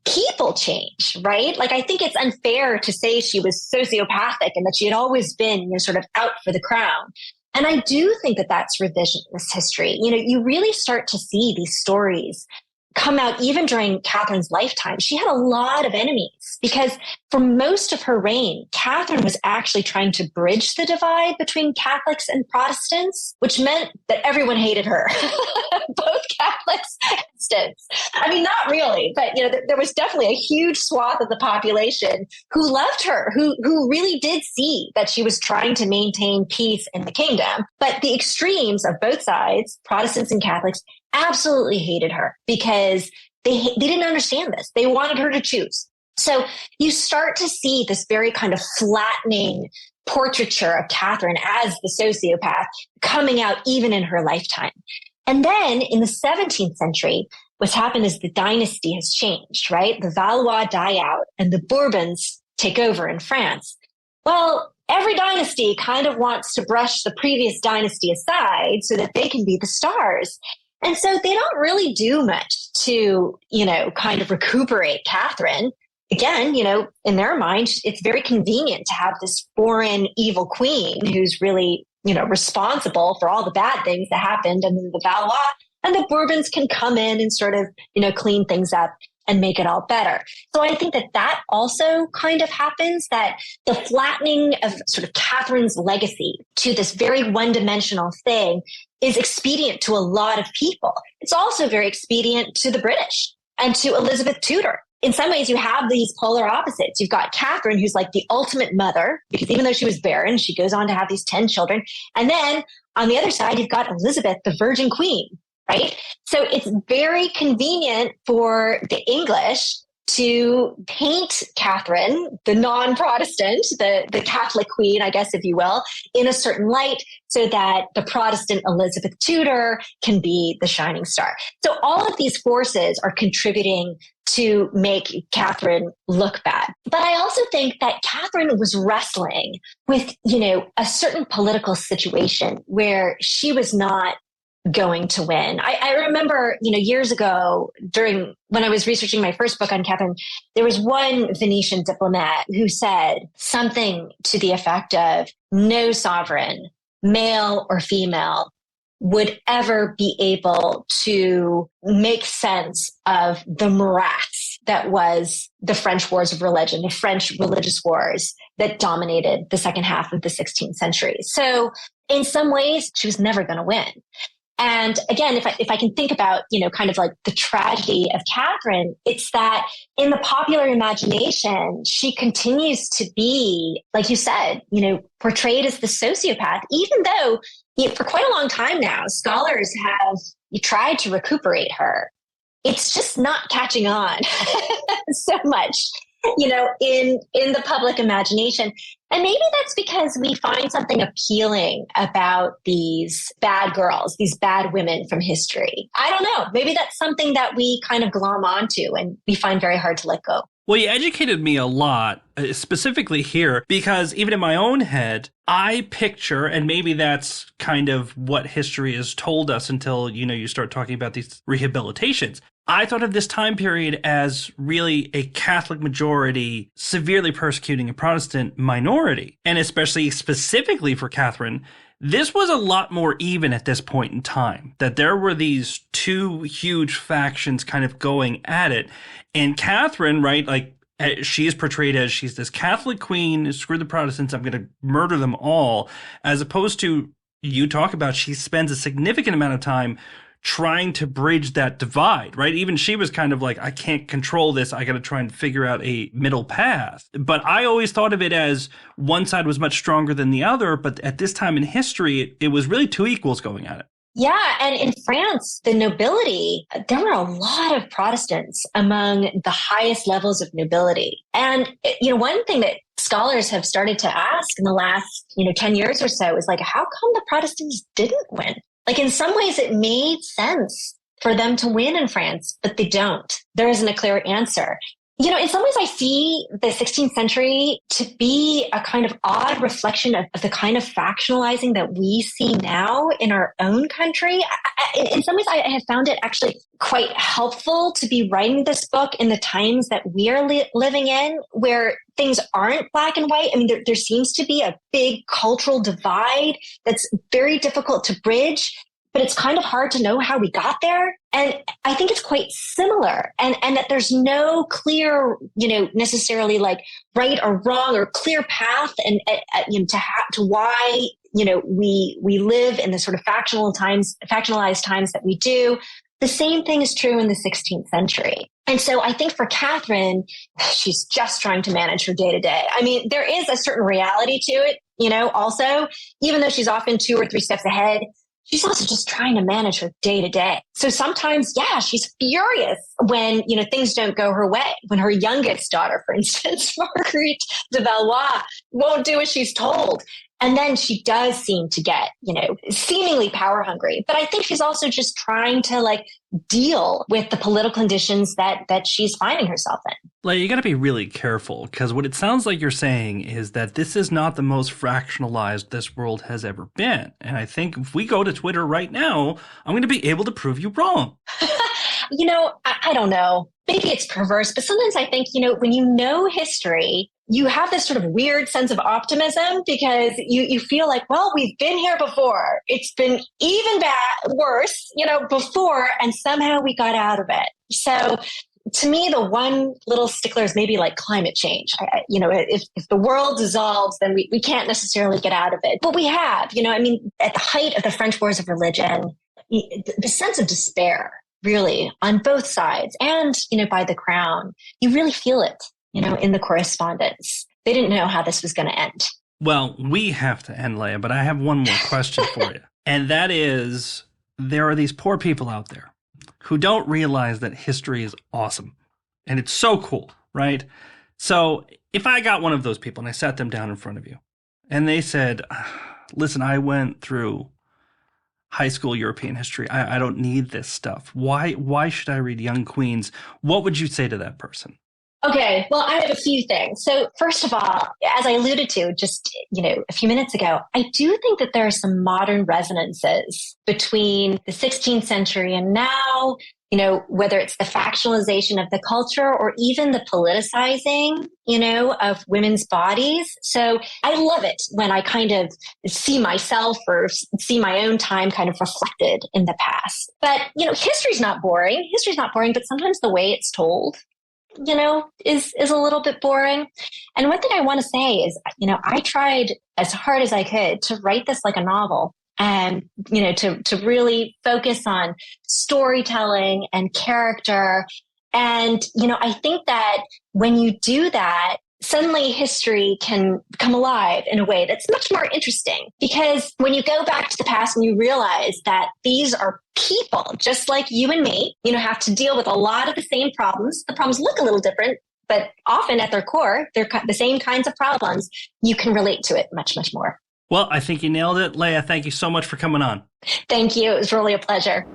People change, right? Like, I think it's unfair to say she was sociopathic and that she had always been, sort of out for the crown. And I do think that that's revisionist history. You really start to see these stories come out even during Catherine's lifetime. She had a lot of enemies because for most of her reign, Catherine was actually trying to bridge the divide between Catholics and Protestants, which meant that everyone hated her, both Catholics and Protestants. I mean, not really, but there was definitely a huge swath of the population who loved her, who really did see that she was trying to maintain peace in the kingdom. But the extremes of both sides, Protestants and Catholics, absolutely hated her because they didn't understand this. They wanted her to choose. So you start to see this very kind of flattening portraiture of Catherine as the sociopath coming out even in her lifetime. And then in the 17th century, what's happened is the dynasty has changed, right? The Valois die out and the Bourbons take over in France. Well, every dynasty kind of wants to brush the previous dynasty aside so that they can be the stars. And so they don't really do much to, kind of recuperate Catherine. Again, in their mind, it's very convenient to have this foreign evil queen who's really, responsible for all the bad things that happened under the Valois. And the Bourbons can come in and sort of, clean things up and make it all better. So I think that also kind of happens, that the flattening of sort of Catherine's legacy to this very one-dimensional thing is expedient to a lot of people. It's also very expedient to the British and to Elizabeth Tudor. In some ways, you have these polar opposites. You've got Catherine, who's like the ultimate mother, because even though she was barren, she goes on to have these 10 children. And then on the other side, you've got Elizabeth, the Virgin Queen, right? So it's very convenient for the English to paint Catherine, the non-Protestant, the Catholic queen, I guess, if you will, in a certain light so that the Protestant Elizabeth Tudor can be the shining star. So all of these forces are contributing to make Catherine look bad. But I also think that Catherine was wrestling with, a certain political situation where she was not going to win. I remember, years ago when I was researching my first book on Catherine, there was one Venetian diplomat who said something to the effect of no sovereign, male or female, would ever be able to make sense of the morass that was the French Wars of Religion, the French religious wars that dominated the second half of the 16th century. So in some ways, she was never going to win. And again, if I can think about, kind of like the tragedy of Catherine, it's that in the popular imagination, she continues to be, like you said, portrayed as the sociopath, even though for quite a long time now, scholars have tried to recuperate her. It's just not catching on so much, in the public imagination. And maybe that's because we find something appealing about these bad girls, these bad women from history. I don't know. Maybe that's something that we kind of glom onto and we find very hard to let go. Well, you educated me a lot, specifically here, because even in my own head, I picture, and maybe that's kind of what history has told us until, you start talking about these rehabilitations. I thought of this time period as really a Catholic majority severely persecuting a Protestant minority. And especially specifically for Catherine, this was a lot more even at this point in time, that there were these two huge factions kind of going at it. And Catherine, right, like she is portrayed as she's this Catholic queen, screw the Protestants, I'm going to murder them all, as opposed to, you talk about, she spends a significant amount of time trying to bridge that divide, right? Even she was kind of like, I can't control this. I got to try and figure out a middle path. But I always thought of it as one side was much stronger than the other. But at this time in history, it was really two equals going at it. Yeah. And in France, the nobility, there were a lot of Protestants among the highest levels of nobility. And, one thing that scholars have started to ask in the last, 10 years or so is like, how come the Protestants didn't win? Like in some ways it made sense for them to win in France, but they don't. There isn't a clear answer. In some ways I see the 16th century to be a kind of odd reflection of the kind of factionalizing that we see now in our own country. In some ways I have found it actually quite helpful to be writing this book in the times that we are living in, where things aren't black and white. I mean, there seems to be a big cultural divide that's very difficult to bridge, but it's kind of hard to know how we got there. And I think it's quite similar, and that there's no clear, necessarily like right or wrong or clear path, and to why we live in the sort of factionalized times that we do. The same thing is true in the 16th century. And so I think for Catherine, she's just trying to manage her day to day. I mean, there is a certain reality to it, also, even though she's often 2 or 3 steps ahead, she's also just trying to manage her day to day. So sometimes, she's furious when, things don't go her way. When her youngest daughter, for instance, Marguerite de Valois, won't do as she's told. And then she does seem to get, seemingly power hungry. But I think she's also just trying to deal with the political conditions that she's finding herself in. Leah, you got to be really careful, because what it sounds like you're saying is that this is not the most fractionalized this world has ever been. And I think if we go to Twitter right now, I'm going to be able to prove you wrong. I don't know. Maybe it's perverse, but sometimes I think, when you know history, you have this sort of weird sense of optimism because you feel like, well, we've been here before. It's been even worse, before, and somehow we got out of it. So to me, the one little stickler is maybe like climate change. If the world dissolves, then we can't necessarily get out of it. But we have, at the height of the French Wars of Religion, the sense of despair, really, on both sides and, by the crown, you really feel it. In the correspondence. They didn't know how this was going to end. Well, we have to end, Leah, but I have one more question for you. And that is, there are these poor people out there who don't realize that history is awesome. And it's so cool, right? So if I got one of those people and I sat them down in front of you and they said, listen, I went through high school European history. I don't need this stuff. Why should I read Young Queens? What would you say to that person? Okay, well, I have a few things. So first of all, as I alluded to just, a few minutes ago, I do think that there are some modern resonances between the 16th century and now, whether it's the factualization of the culture or even the politicizing, of women's bodies. So I love it when I kind of see myself or see my own time kind of reflected in the past. But, history's not boring. History's not boring, but sometimes the way it's told is a little bit boring. And one thing I want to say is, I tried as hard as I could to write this like a novel and, to really focus on storytelling and character. And, I think that when you do that, suddenly history can come alive in a way that's much more interesting. Because when you go back to the past and you realize that these are people just like you and me, have to deal with a lot of the same problems. The problems look a little different, but often at their core, they're the same kinds of problems. You can relate to it much, much more. Well, I think you nailed it. Leah, thank you so much for coming on. Thank you. It was really a pleasure.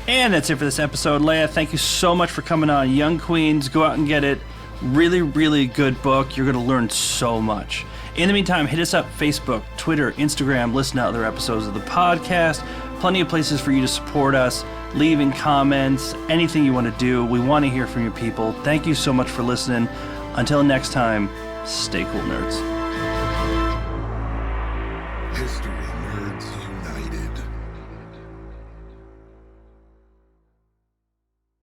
And that's it for this episode. Leah, thank you so much for coming on. Young Queens, go out and get it. Really, really good book. You're going to learn so much. In the meantime, hit us up, Facebook, Twitter, Instagram, listen to other episodes of the podcast. Plenty of places for you to support us, leaving comments, anything you want to do. We want to hear from you people. Thank you so much for listening. Until next time, stay cool, nerds.